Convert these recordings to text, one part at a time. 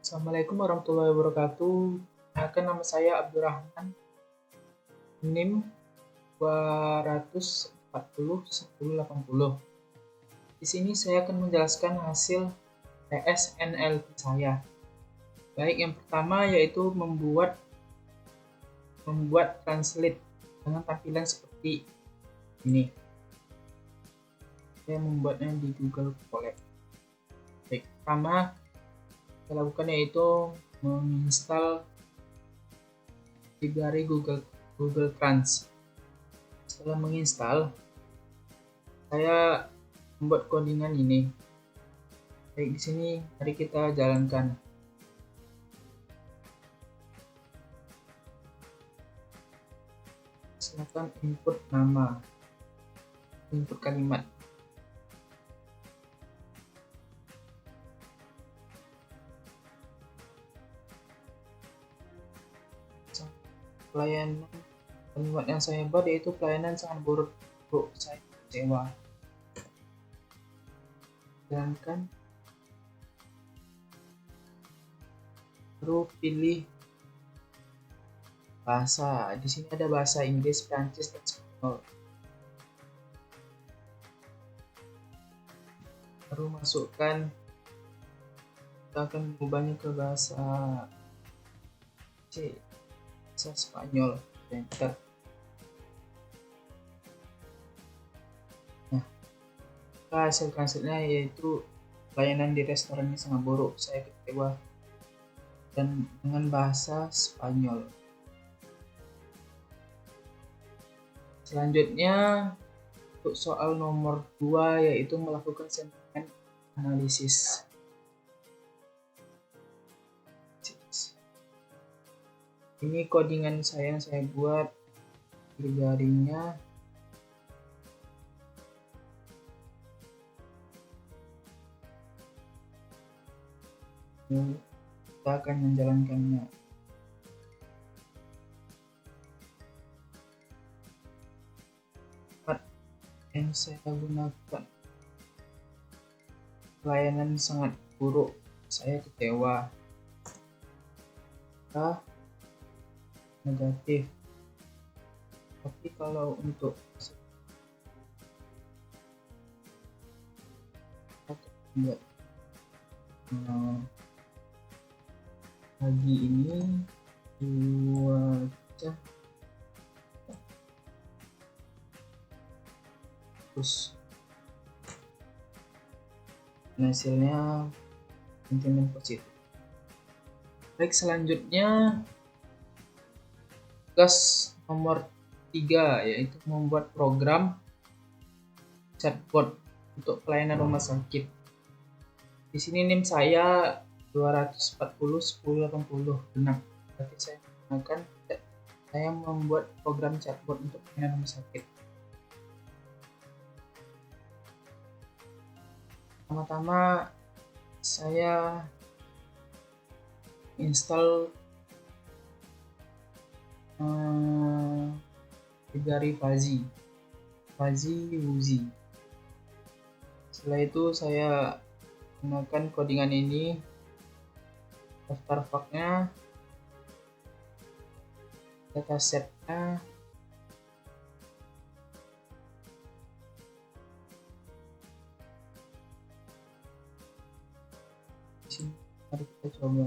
Assalamualaikum warahmatullahi wabarakatuh. Perkenalkan, nama saya Abdurrahman, NIM 240 1080. Di sini saya akan menjelaskan hasil tes NLP saya. Baik, yang pertama yaitu membuat translate dengan tampilan seperti ini. Saya membuatnya di Google Colab. Baik, pertama saya lakukan yaitu menginstal library Google Trans. Setelah menginstal, saya membuat codingan ini. Baik, di sini mari kita jalankan. Silakan input nama, input kalimat. Pelayanan kalimat yang saya buat yaitu pelayanan sangat buruk, saya kecewa. Jalankan, baru pilih bahasa. Di sini ada bahasa Inggris, Prancis, dan Spanyol. Baru masukkan, kita akan mengubahnya ke bahasa Spanyol. Enter. Nah, hasil translate-nya yaitu pelayanan di restoran ini sangat buruk, saya kecewa, dan dengan bahasa Spanyol. Selanjutnya untuk soal nomor 2 yaitu melakukan sentimen analisis. Ini codingan saya yang saya buat, library-nya. Kita akan menjalankannya. Yang saya gunakan, pelayanan sangat buruk, saya kecewa. Negatif. Tapi kalau untuk pagi ini cuaca terus hasilnya sentimen positif. Baik, selanjutnya tugas nomor 3 yaitu membuat program chatbot untuk pelayanan rumah sakit. Di sini NIM saya 240 1080 benar. Berarti saya membuat program chatbot untuk pelayanan rumah sakit. Pertama-tama saya install library Fuzzy Woozy. Setelah itu saya gunakan codingan ini, daftar file-nya, dataset-nya, mari kita coba.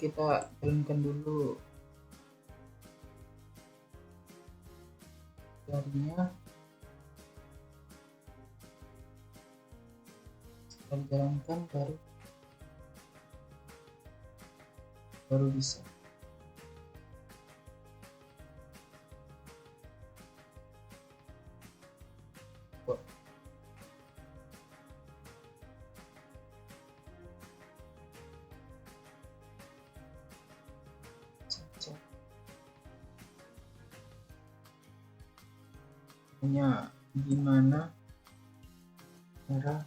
Kita jalankan dulu library-nya. Setelah dijalankan baru bisa. Gimana cara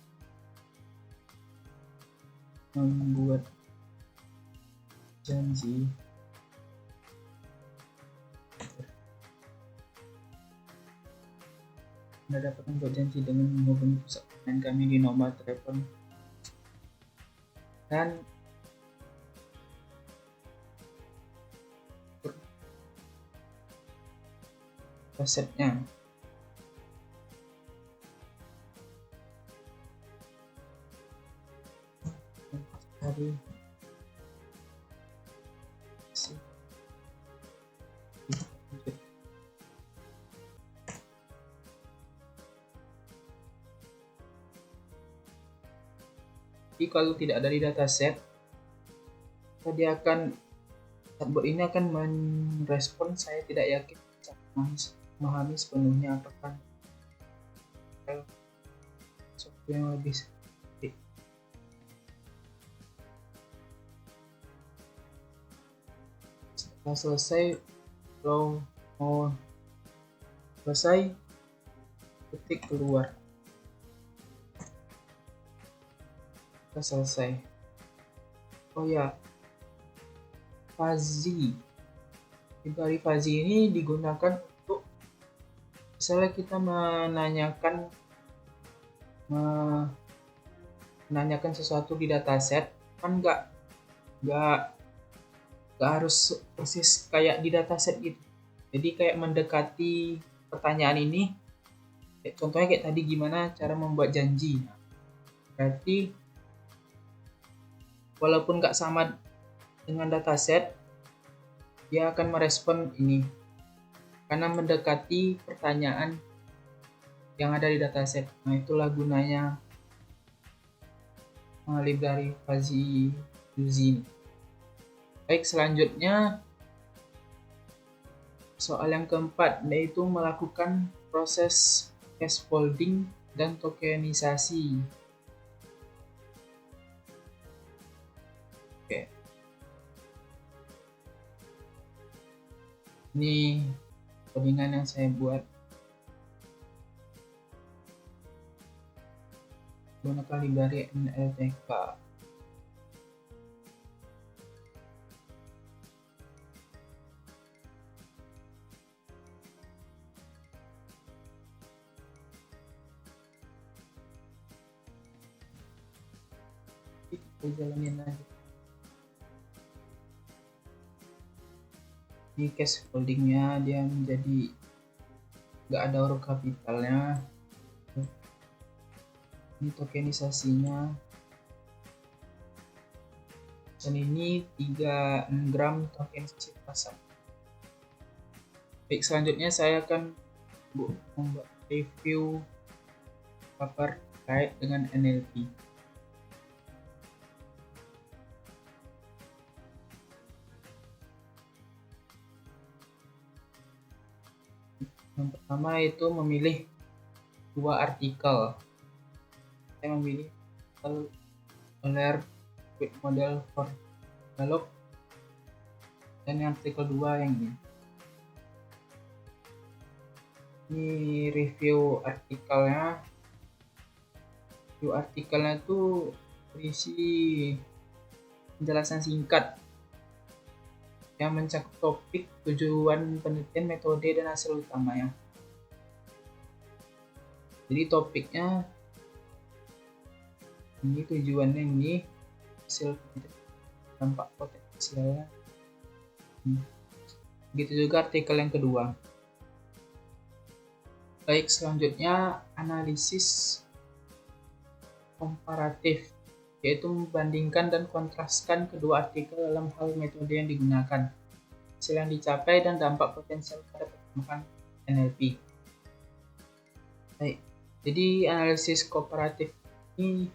membuat janji Anda dapat membuat janji dengan menghubungi pusat pelayanan kami di nomor telepon dan resepnya. Hari jadi kalau tidak ada di dataset, dia akan chatbot ini akan merespon saya tidak yakin memahami sepenuhnya apakah sesuatu yang lebih sedikit. Setelah selesai, kalau mau selesai, ketik keluar. Kita selesai. Oh ya, fuzzy. Library fuzzy ini digunakan untuk misalnya kita menanyakan sesuatu di dataset, kan nggak harus persis kayak di dataset gitu. Jadi kayak mendekati pertanyaan ini, contohnya kayak tadi gimana cara membuat janji. Berarti walaupun nggak sama dengan dataset, dia akan merespon ini karena mendekati pertanyaan yang ada di dataset. Nah, itulah gunanya library fuzzy ini. Baik, selanjutnya soal yang keempat, yaitu melakukan proses scaffolding dan tokenisasi. Oke. Ini codingan yang saya buat. Gunakan library NLTK. Kita jalanin aja. Ini case foldingnya dia menjadi nggak ada huruf kapitalnya. Ini tokenisasinya, dan ini 3 gram tokenisasi pasang. Baik, selanjutnya saya akan membuat review paper terkait dengan NLP. Yang pertama itu memilih 2 artikel. Saya memilih Alert with Model for Dialog dan yang artikel 2 yang ini. Ini review artikelnya. Review artikelnya itu berisi penjelasan singkat yang mencakup topik, tujuan penelitian, metode, dan hasil utamanya. Jadi topiknya ini, tujuannya ini, hasil dampak potensialnya. Begitu juga artikel yang kedua. Baik, selanjutnya analisis komparatif, yaitu membandingkan dan kontraskan kedua artikel dalam hal metode yang digunakan, hasil yang dicapai, dan dampak potensial pada perkembangan NLP. Baik, jadi analisis komparatif ini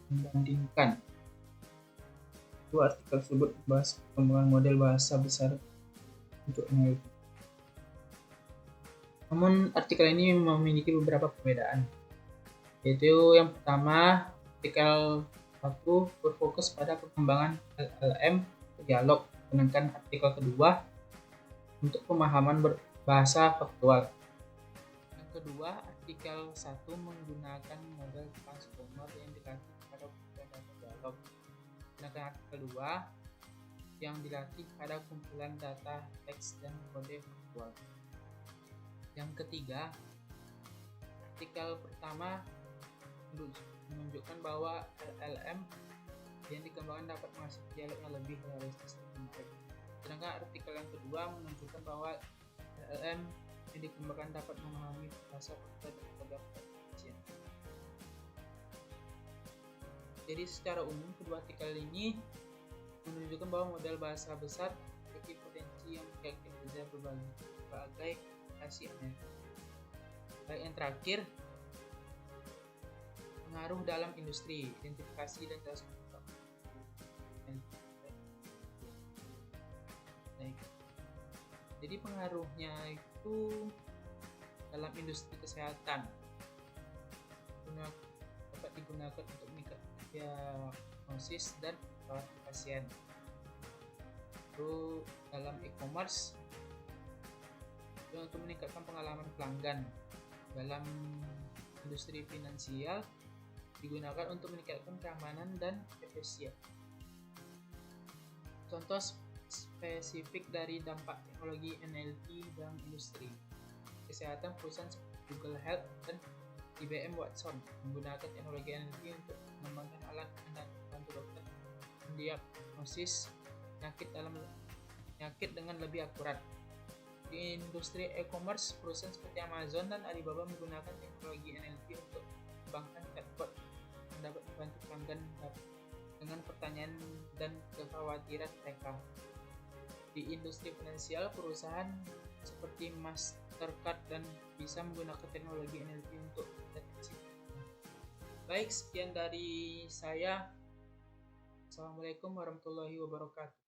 membandingkan dua artikel tersebut membahas perkembangan model bahasa besar untuk NLP. Namun artikel ini memiliki beberapa perbedaan, yaitu yang pertama, artikel 1 berfokus pada perkembangan LLM dialog, sedangkan artikel kedua untuk pemahaman bahasa faktual. Yang kedua, artikel 1 menggunakan model transformer yang dilatih pada data dialog, sedangkan artikel 2 yang dilatih pada kumpulan data teks dan kode faktual. Yang ketiga, artikel pertama menunjukkan bahwa LLM yang dikembangkan dapat menghasilkan dialog yang lebih realistis dan menarik. Sedangkan artikel yang kedua menunjukkan bahwa LLM yang dikembangkan dapat memahami bahasa fakta dan kode efisien. Jadi secara umum kedua artikel ini menunjukkan bahwa model bahasa besar memiliki potensi yang bisa berbagai aplikasinya. Baik, yang terakhir, pengaruh dalam industri, identifikasi dan jelas. Baik. Jadi pengaruhnya itu dalam industri kesehatan dapat digunakan untuk meningkatkan diagnosis dan perawatan pasien. Lalu dalam e-commerce untuk meningkatkan pengalaman pelanggan. Dalam industri finansial digunakan untuk meningkatkan keamanan dan efisien. Contoh spesifik dari dampak teknologi NLP dalam industri kesehatan, perusahaan seperti Google Health dan IBM Watson menggunakan teknologi NLP untuk mengembangkan alat membantu dokter mendiagnosis penyakit dengan lebih akurat. Di industri e-commerce, perusahaan seperti Amazon dan Alibaba menggunakan teknologi NLP untuk mengembangkan chatbot yang dapat membantu pelanggan dengan pertanyaan dan kekhawatiran mereka. Di industri finansial, perusahaan seperti Mastercard dan bisa menggunakan teknologi NLP untuk deteksi. Baik, sekian dari saya. Assalamualaikum warahmatullahi wabarakatuh.